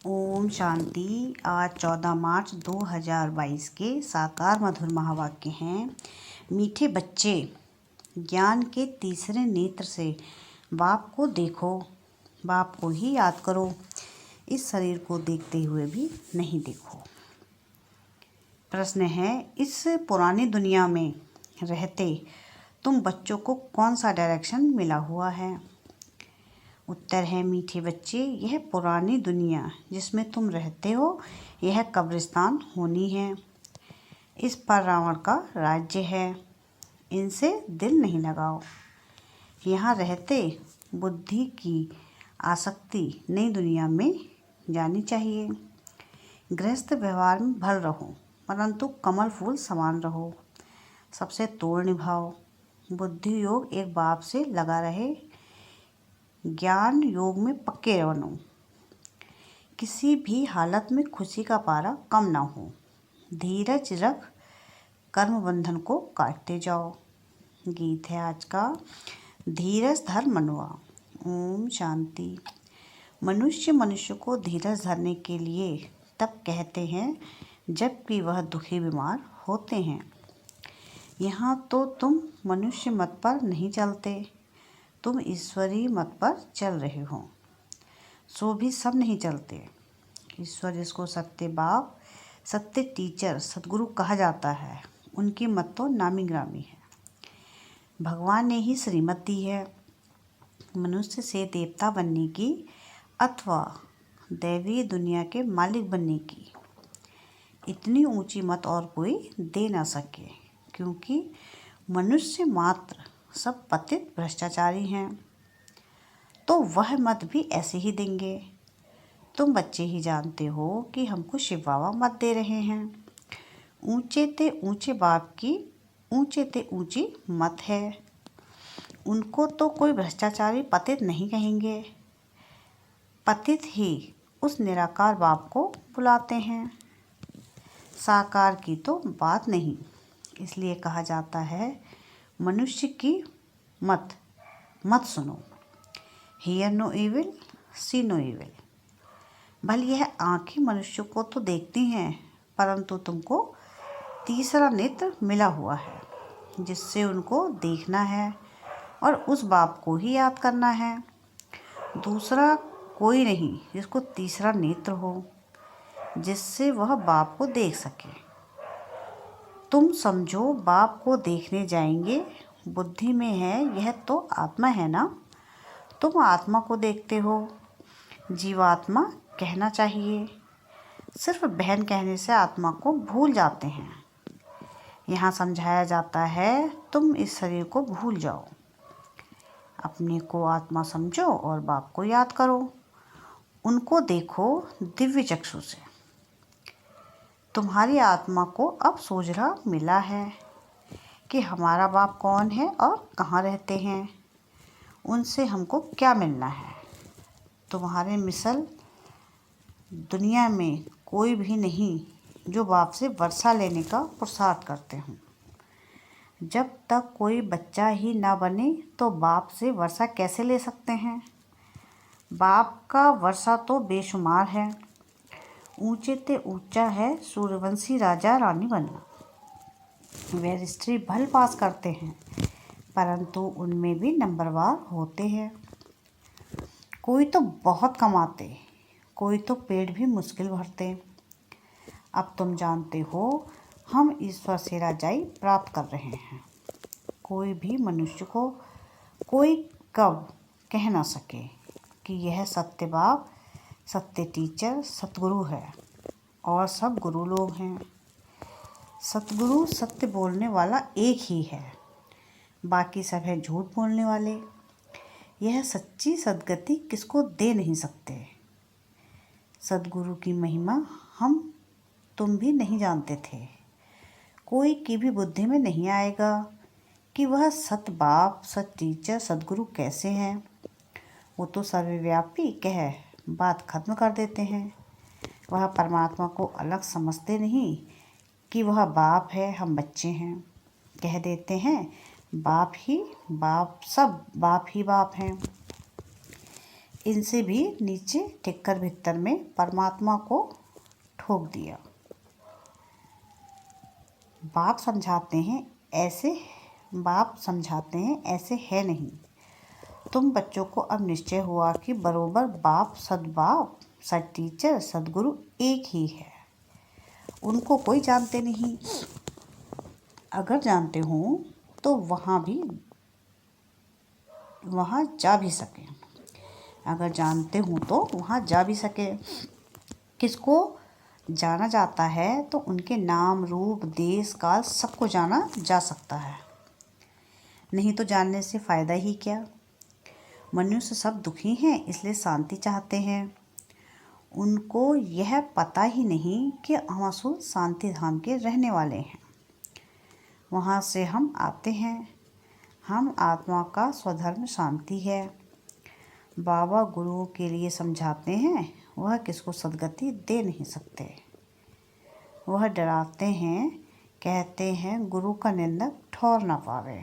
ओम शांति। आज 14 मार्च 2022 के साकार मधुर महावाक्य हैं। मीठे बच्चे, ज्ञान के तीसरे नेत्र से बाप को देखो, बाप को ही याद करो, इस शरीर को देखते हुए भी नहीं देखो। प्रश्न है, इस पुरानी दुनिया में रहते तुम बच्चों को कौन सा डायरेक्शन मिला हुआ है? उत्तर है, मीठे बच्चे, यह पुरानी दुनिया जिसमें तुम रहते हो यह कब्रिस्तान होनी है। इस पर रावण का राज्य है, इनसे दिल नहीं लगाओ। यहाँ रहते बुद्धि की आसक्ति नई दुनिया में जानी चाहिए। गृहस्थ व्यवहार में भर रहो, परंतु कमल फूल समान रहो। सबसे तोड़ निभाओ। बुद्धि योग एक बाप से लगा रहे, ज्ञान योग में पक्के बनो। किसी भी हालत में खुशी का पारा कम ना हो। धीरज रख कर्म बंधन को काटते जाओ। गीत है आज का, धीरज धर मनुआ। ओम शांति। मनुष्य को धीरज धरने के लिए तब कहते हैं जबकि वह दुखी बीमार होते हैं। यहाँ तो तुम मनुष्य मत पर नहीं चलते, तुम ईश्वरीय मत पर चल रहे हो। सो भी सब नहीं चलते। ईश्वर जिसको सत्य बाप, सत्य टीचर, सद्गुरु कहा जाता है, उनकी मत तो नामी ग्रामी है। भगवान ने ही श्रीमत दी है, मनुष्य से देवता बनने की अथवा दैवीय दुनिया के मालिक बनने की। इतनी ऊंची मत और कोई दे ना सके, क्योंकि मनुष्य मात्र सब पतित भ्रष्टाचारी हैं। तो वह मत भी ऐसे ही देंगे। तुम बच्चे ही जानते हो कि हमको शिव बाबा मत दे रहे हैं। ऊंचे ते ऊंचे बाप की ऊंचे ते ऊंची मत है। उनको तो कोई भ्रष्टाचारी पतित नहीं कहेंगे। पतित ही उस निराकार बाप को बुलाते हैं, साकार की तो बात नहीं। इसलिए कहा जाता है, मनुष्य की मत सुनो। Hear no evil, see no evil. भले यह आंखें मनुष्य को तो देखती हैं, परंतु तुमको तीसरा नेत्र मिला हुआ है, जिससे उनको देखना है और उस बाप को ही याद करना है। दूसरा कोई नहीं जिसको तीसरा नेत्र हो, जिससे वह बाप को देख सके। तुम समझो बाप को देखने जाएंगे, बुद्धि में है यह तो आत्मा है ना। तुम आत्मा को देखते हो, जीवात्मा कहना चाहिए। सिर्फ बहन कहने से आत्मा को भूल जाते हैं। यहाँ समझाया जाता है, तुम इस शरीर को भूल जाओ, अपने को आत्मा समझो और बाप को याद करो। उनको देखो दिव्य चक्षु से। तुम्हारी आत्मा को अब सोझरा मिला है कि हमारा बाप कौन है और कहाँ रहते हैं, उनसे हमको क्या मिलना है। तुम्हारे मिसल दुनिया में कोई भी नहीं जो बाप से वर्षा लेने का पुरुषार्थ करते हों। जब तक कोई बच्चा ही ना बने तो बाप से वर्षा कैसे ले सकते हैं? बाप का वर्षा तो बेशुमार है। ऊंचे ते ऊंचा है सूर्यवंशी राजा रानी बनना। वे स्त्री भल पास करते हैं, परंतु उनमें भी नंबरवार होते हैं। कोई तो बहुत कमाते, कोई तो पेट भी मुश्किल भरते। अब तुम जानते हो हम ईश्वर से राजाई प्राप्त कर रहे हैं। कोई भी मनुष्य को कोई कब कह ना सके कि यह सत्य बाप, सत्य टीचर, सतगुरु है और सब गुरु लोग हैं। सतगुरु सत्य बोलने वाला एक ही है, बाकी सब है झूठ बोलने वाले। यह सच्ची सद्गति किसको दे नहीं सकते। सद्गुरु की महिमा हम तुम भी नहीं जानते थे। कोई की भी बुद्धि में नहीं आएगा कि वह सत बाप, सत टीचर, सद्गुरु कैसे हैं। वो तो सर्वव्यापी कह बात खत्म कर देते हैं। वह परमात्मा को अलग समझते नहीं कि वह बाप है, हम बच्चे हैं। कह देते हैं बाप ही बाप, सब बाप ही बाप हैं। इनसे भी नीचे टिककर भीतर में परमात्मा को ठोक दिया। बाप समझाते हैं ऐसे है नहीं। तुम बच्चों को अब निश्चय हुआ कि बरोबर बाप, सद टीचर, सदगुरु एक ही है। उनको कोई जानते नहीं। अगर जानते हो तो वहाँ जा भी सके। किसको जाना जाता है तो उनके नाम, रूप, देश, काल सबको जाना जा सकता है। नहीं तो जानने से फ़ायदा ही क्या। मनुष्य सब दुखी हैं, इसलिए शांति चाहते हैं। उनको यह पता ही नहीं कि हम असुर शांति धाम के रहने वाले हैं। वहाँ से हम आते हैं। हम आत्मा का स्वधर्म शांति है। बाबा गुरुओं के लिए समझाते हैं, वह किसको सद्गति दे नहीं सकते। वह डराते हैं, कहते हैं गुरु का निंदक ठौर ना पावे।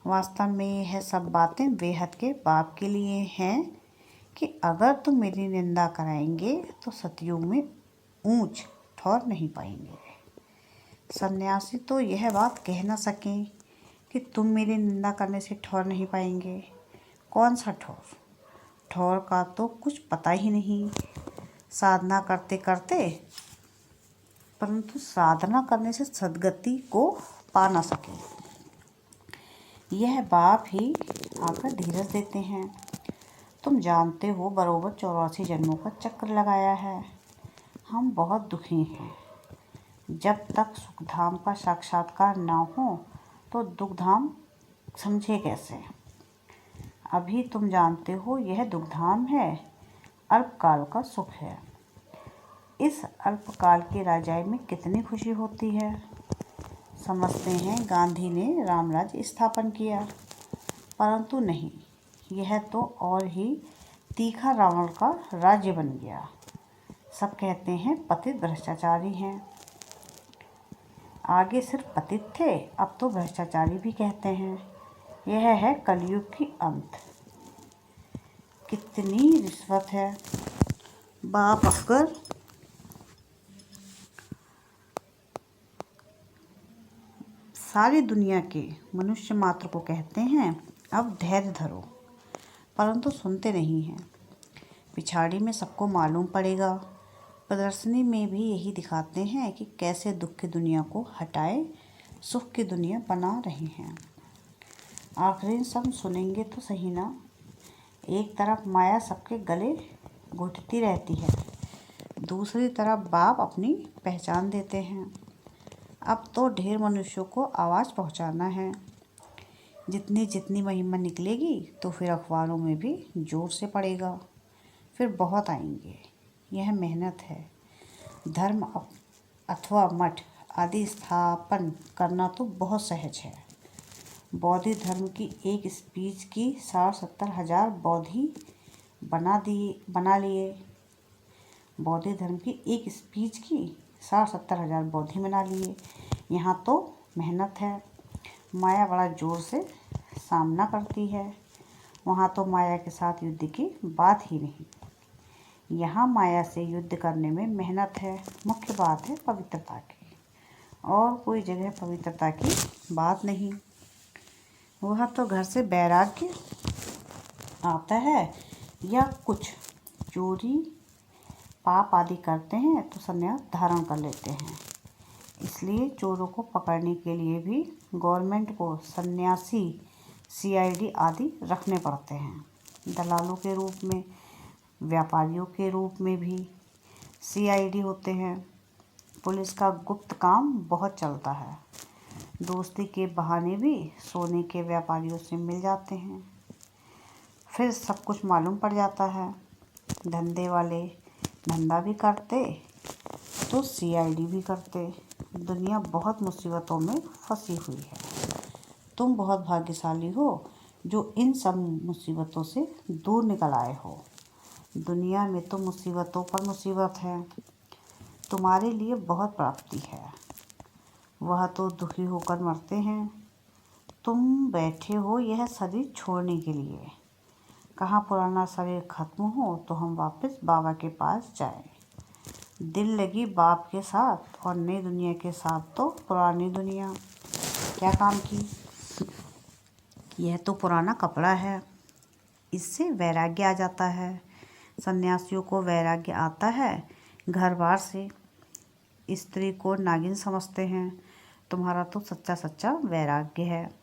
वास्तव में यह सब बातें बेहद के बाप के लिए हैं कि अगर तुम मेरी निंदा कराएंगे तो सतयुग में ऊंच ठौर नहीं पाएंगे। सन्यासी तो यह बात कह न सकें कि तुम मेरी निंदा करने से ठौर नहीं पाएंगे। कौन सा ठौर? ठौर का तो कुछ पता ही नहीं। साधना करते करते परंतु साधना करने से सद्गति को पा न सके। यह बाप ही आकर धीरज देते हैं। तुम जानते हो बरोबर 84 जन्मों का चक्र लगाया है। हम बहुत दुखी हैं। जब तक सुखधाम का साक्षात्कार ना हो तो दुखधाम समझे कैसे। अभी तुम जानते हो यह दुखधाम है, अल्पकाल का सुख है। इस अल्पकाल के राजाई में कितनी खुशी होती है। समझते हैं गांधी ने रामराज्य स्थापन किया, परंतु नहीं, यह तो और ही तीखा रावण का राज्य बन गया। सब कहते हैं पतित भ्रष्टाचारी हैं। आगे सिर्फ पतित थे, अब तो भ्रष्टाचारी भी कहते हैं। यह है कलयुग की अंत। कितनी रिश्वत है। बाप अफगर सारी दुनिया के मनुष्य मात्र को कहते हैं अब धैर्य धरो, परंतु सुनते नहीं हैं। पिछाड़ी में सबको मालूम पड़ेगा। प्रदर्शनी में भी यही दिखाते हैं कि कैसे दुख की दुनिया को हटाए सुख की दुनिया बना रहे हैं। आखिर सब सुनेंगे तो सही ना। एक तरफ माया सबके गले घुटती रहती है, दूसरी तरफ बाप अपनी पहचान देते हैं। अब तो ढेर मनुष्यों को आवाज़ पहुंचाना है। जितनी जितनी महिमा निकलेगी तो फिर अखबारों में भी जोर से पड़ेगा। फिर बहुत आएंगे। यह मेहनत है। धर्म अथवा मठ आदि स्थापन करना तो बहुत सहज है। बौद्धिक धर्म की एक स्पीच की 60-70 हज़ार बौद्धि बना लिए। बौद्धिक धर्म की एक स्पीच की 60-70 हज़ार बौद्धि बना लिए। यहाँ तो मेहनत है। माया बड़ा जोर से सामना करती है। वहाँ तो माया के साथ युद्ध की बात ही नहीं। यहाँ माया से युद्ध करने में मेहनत है। मुख्य बात है पवित्रता की, और कोई जगह पवित्रता की बात नहीं। वह तो घर से वैराग्य आता है या कुछ चोरी पाप आदि करते हैं तो संन्यास धारण कर लेते हैं। इसलिए चोरों को पकड़ने के लिए भी गवर्नमेंट को सन्यासी CID आदि रखने पड़ते हैं। दलालों के रूप में, व्यापारियों के रूप में भी CID होते हैं। पुलिस का गुप्त काम बहुत चलता है। दोस्ती के बहाने भी सोने के व्यापारियों से मिल जाते हैं। फिर सब कुछ मालूम पड़ जाता है। धंधे वाले धंधा भी करते तो CID भी करते। दुनिया बहुत मुसीबतों में फंसी हुई है। तुम बहुत भाग्यशाली हो जो इन सब मुसीबतों से दूर निकल आए हो। दुनिया में तो मुसीबतों पर मुसीबत है। तुम्हारे लिए बहुत प्राप्ति है। वह तो दुखी होकर मरते हैं। तुम बैठे हो यह शरीर छोड़ने के लिए। कहाँ पुराना शरीर खत्म हो तो हम वापस बाबा के पास जाएं। दिल लगी बाप के साथ और नई दुनिया के साथ तो पुरानी दुनिया क्या काम की। यह तो पुराना कपड़ा है, इससे वैराग्य आ जाता है। सन्यासियों को वैराग्य आता है घर बार से। स्त्री को नागिन समझते हैं, तुम्हारा तो सच्चा सच्चा वैराग्य है।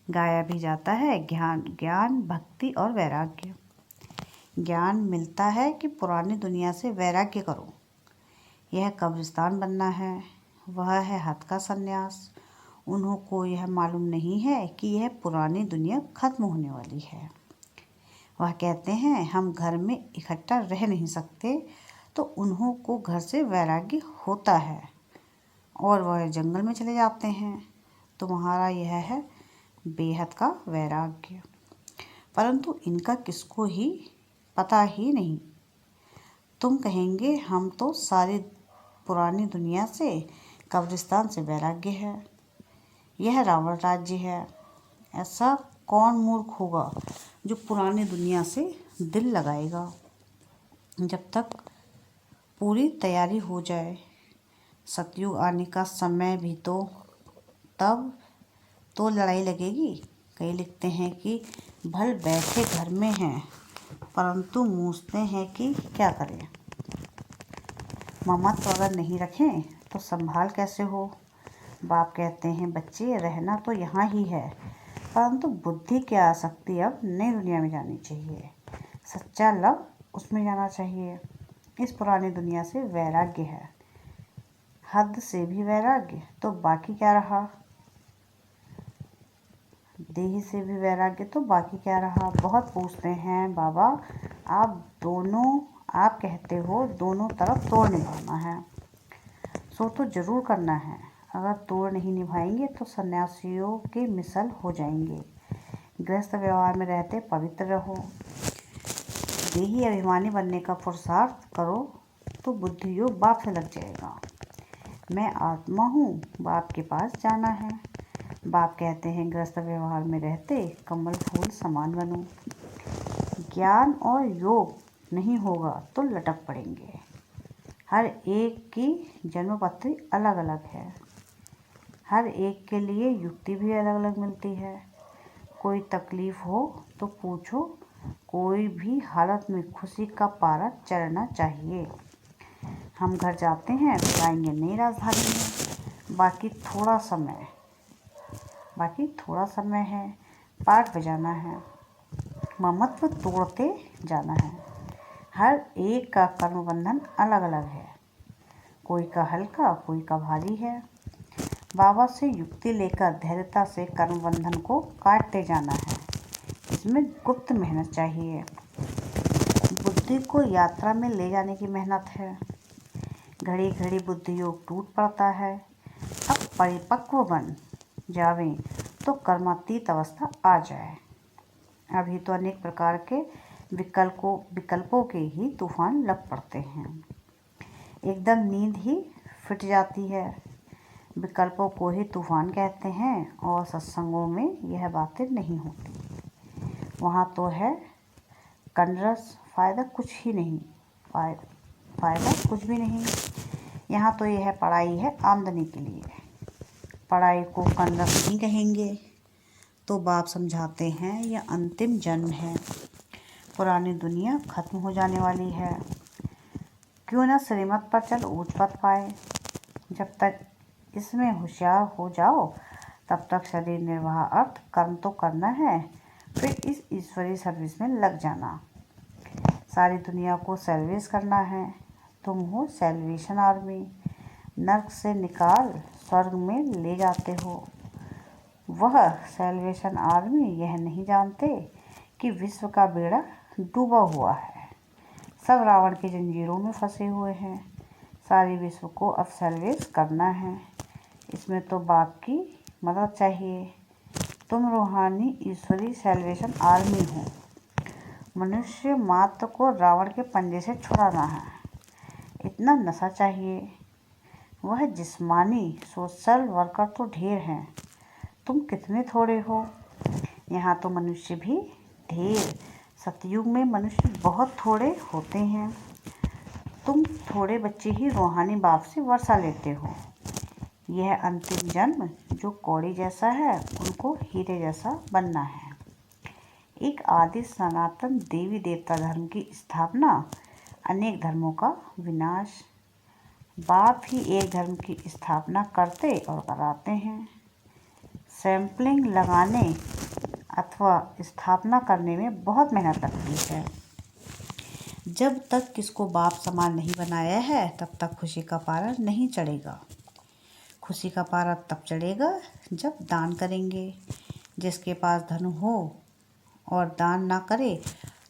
गाया भी जाता है ज्ञान भक्ति और वैराग्य। ज्ञान मिलता है कि पुरानी दुनिया से वैराग्य करो। यह कब्रिस्तान बनना है, वह है हद का संन्यास। उन्हों को यह मालूम नहीं है कि यह पुरानी दुनिया खत्म होने वाली है। वह कहते हैं हम घर में इकट्ठा रह नहीं सकते, तो उन्हों को घर से वैराग्य होता है और वह जंगल में चले जाते हैं। तुम्हारा यह है बेहद का वैराग्य, परंतु इनका किसको ही पता ही नहीं। तुम कहेंगे हम तो सारी पुरानी दुनिया से कब्रिस्तान से वैराग्य है, यह रावण राज्य है। ऐसा कौन मूर्ख होगा जो पुरानी दुनिया से दिल लगाएगा। जब तक पूरी तैयारी हो जाए, सतयुग आने का समय भी तो तब तो लड़ाई लगेगी। कई लिखते हैं कि भल बैठे घर में हैं, परंतु मूझते हैं कि क्या करें। ममत्व अगर नहीं रखें तो संभाल कैसे हो। बाप कहते हैं बच्चे रहना तो यहाँ ही है, परंतु बुद्धि की आसक्ति अब नई दुनिया में जानी चाहिए। सच्चा लव उसमें जाना चाहिए। इस पुरानी दुनिया से वैराग्य है, हद से भी वैराग्य, तो बाकी क्या रहा। देह से भी वैराग्य, तो बाकी क्या रहा। बहुत पूछते हैं बाबा आप कहते हो दोनों तरफ तोड़ निभाना है, सो तो जरूर करना है। अगर तोड़ नहीं निभाएंगे तो सन्यासियों के मिसल हो जाएंगे। गृहस्थ व्यवहार में रहते पवित्र रहो। देही अभिमानी बनने का पुरुषार्थ करो तो बुद्धि योग बाप से लग जाएगा। मैं आत्मा हूँ, बाप के पास जाना है। बाप कहते हैं गृहस्थ व्यवहार में रहते कमल फूल समान बनो। ज्ञान और योग नहीं होगा तो लटक पड़ेंगे। हर एक की जन्मपत्री अलग अलग है, हर एक के लिए युक्ति भी अलग अलग मिलती है। कोई तकलीफ हो तो पूछो, कोई भी हालत में खुशी का पारा चढ़ना चाहिए। हम घर जाते हैं तो आएंगे नई राजधानी में। बाकी थोड़ा समय है, पाठ बजाना है, ममत्व तोड़ते जाना है। हर एक का कर्म बंधन अलग अलग है, कोई का हल्का कोई का भारी है। बाबा से युक्ति लेकर धैर्यता से कर्म बंधन को काटते जाना है। इसमें गुप्त मेहनत चाहिए। बुद्धि को यात्रा में ले जाने की मेहनत है। घड़ी घड़ी बुद्धि योग टूट पड़ता है। अब परिपक्व बन जावें तो कर्मातीत अवस्था आ जाए। अभी तो अनेक प्रकार के विकल्पों के ही तूफान लग पड़ते हैं। एकदम नींद ही फिट जाती है। विकल्पों को ही तूफान कहते हैं और सत्संगों में यह बातें नहीं होती। वहाँ तो है कंजरस, फायदा कुछ भी नहीं। यहाँ तो यह पढ़ाई है आमदनी के लिए। पढ़ाई को कंजरस नहीं कहेंगे। तो बाप समझाते हैं यह अंतिम जन्म है, पुरानी दुनिया खत्म हो जाने वाली है। क्यों न श्रीमत पर चल ऊंच पद पाए। जब तक इसमें होशियार हो जाओ तब तक शरीर निर्वाह अर्थ कर्म तो करना है, फिर इस ईश्वरीय सर्विस में लग जाना। सारी दुनिया को सर्विस करना है। तुम हो सैल्वेशन आर्मी। नर्क से निकाल स्वर्ग में ले जाते हो। वह सैल्वेशन आर्मी यह नहीं जानते कि विश्व का बेड़ा डूबा हुआ है, सब रावण की जंजीरों में फंसे हुए हैं। सारी विश्व को अब सैल्वेस करना है। इसमें तो बाप की मदद चाहिए। तुम रूहानी ईश्वरी सैल्वेशन आर्मी हो। मनुष्य मात्र को रावण के पंजे से छुड़ाना है, इतना नशा चाहिए। वह जिस्मानी सोशल वर्कर तो ढेर हैं, तुम कितने थोड़े हो। यहाँ तो मनुष्य भी ढेर, सतयुग में मनुष्य बहुत थोड़े होते हैं। तुम थोड़े बच्चे ही रूहानी बाप से वर्षा लेते हो। यह अंतिम जन्म जो कौड़ी जैसा है, उनको हीरे जैसा बनना है। एक आदि सनातन देवी देवता धर्म की स्थापना, अनेक धर्मों का विनाश। बाप ही एक धर्म की स्थापना करते और कराते हैं। सैंपलिंग लगाने अथवा स्थापना करने में बहुत मेहनत लगती है। जब तक किसको बाप समान नहीं बनाया है, तब तक खुशी का पारा नहीं चढ़ेगा। खुशी का पारा तब चढ़ेगा जब दान करेंगे। जिसके पास धन हो और दान ना करे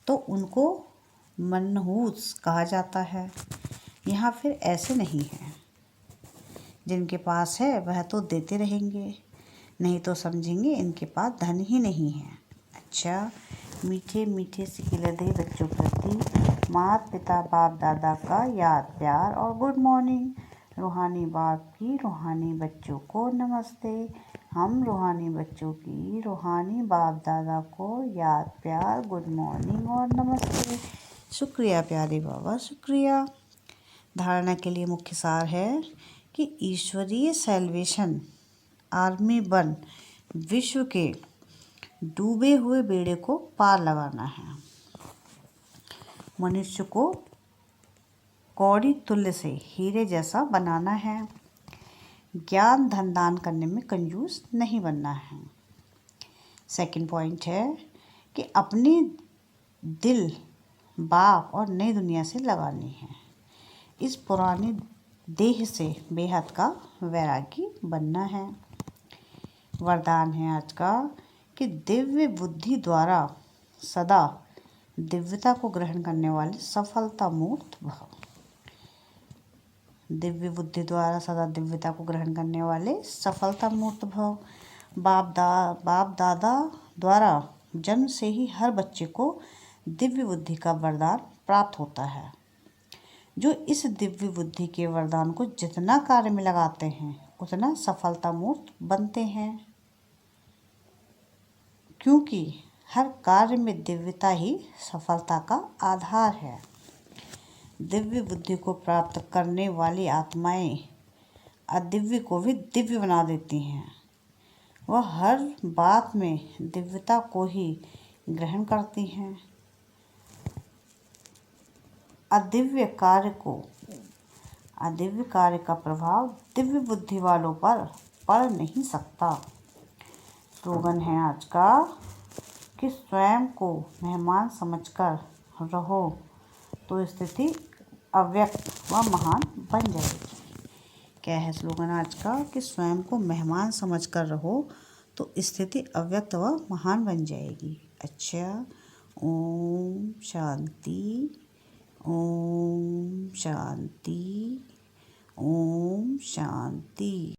तो उनको मनहूस कहा जाता है। यहाँ फिर ऐसे नहीं है। जिनके पास है वह तो देते रहेंगे, नहीं तो समझेंगे इनके पास धन ही नहीं है। अच्छा, मीठे मीठे सिकिलधे बच्चों प्रति माता पिता बाप दादा का याद प्यार और गुड मॉर्निंग। रूहानी बाप की रूहानी बच्चों को नमस्ते। हम रूहानी बच्चों की रूहानी बाप दादा को याद प्यार गुड मॉर्निंग और नमस्ते। शुक्रिया प्यारे बाबा, शुक्रिया। धारणा के लिए मुख्य सार है कि ईश्वरीय सैल्वेशन आर्मी बन विश्व के डूबे हुए बेड़े को पार लगाना है। मनुष्य को कौड़ी तुल्य से हीरे जैसा बनाना है। ज्ञान धन दान करने में कंजूस नहीं बनना है। सेकंड पॉइंट है कि अपनी दिल बाप और नई दुनिया से लगानी है। इस पुरानी देह से बेहद का वैरागी बनना है। वरदान है आज का कि दिव्य बुद्धि द्वारा सदा दिव्यता को ग्रहण करने वाले सफलता मूर्त भव। दिव्य बुद्धि द्वारा सदा दिव्यता को ग्रहण करने वाले सफलता मूर्त भव। बाप दादा द्वारा जन्म से ही हर बच्चे को दिव्य बुद्धि का वरदान प्राप्त होता है। जो इस दिव्य बुद्धि के वरदान को जितना कार्य में लगाते हैं, उतना सफलता मूर्त बनते हैं। क्योंकि हर कार्य में दिव्यता ही सफलता का आधार है। दिव्य बुद्धि को प्राप्त करने वाली आत्माएं अदिव्य को भी दिव्य बना देती हैं। वह हर बात में दिव्यता को ही ग्रहण करती हैं। अदिव्य कार्य का प्रभाव दिव्य बुद्धि वालों पर पड़ नहीं सकता। स्लोगन है आज का कि स्वयं को मेहमान समझकर रहो तो स्थिति अव्यक्त व महान बन जाएगी। क्या है स्लोगन आज का कि स्वयं को मेहमान समझकर रहो तो स्थिति अव्यक्त व महान बन जाएगी। अच्छा, ओम शांति, ओम शांति, ओम शांति।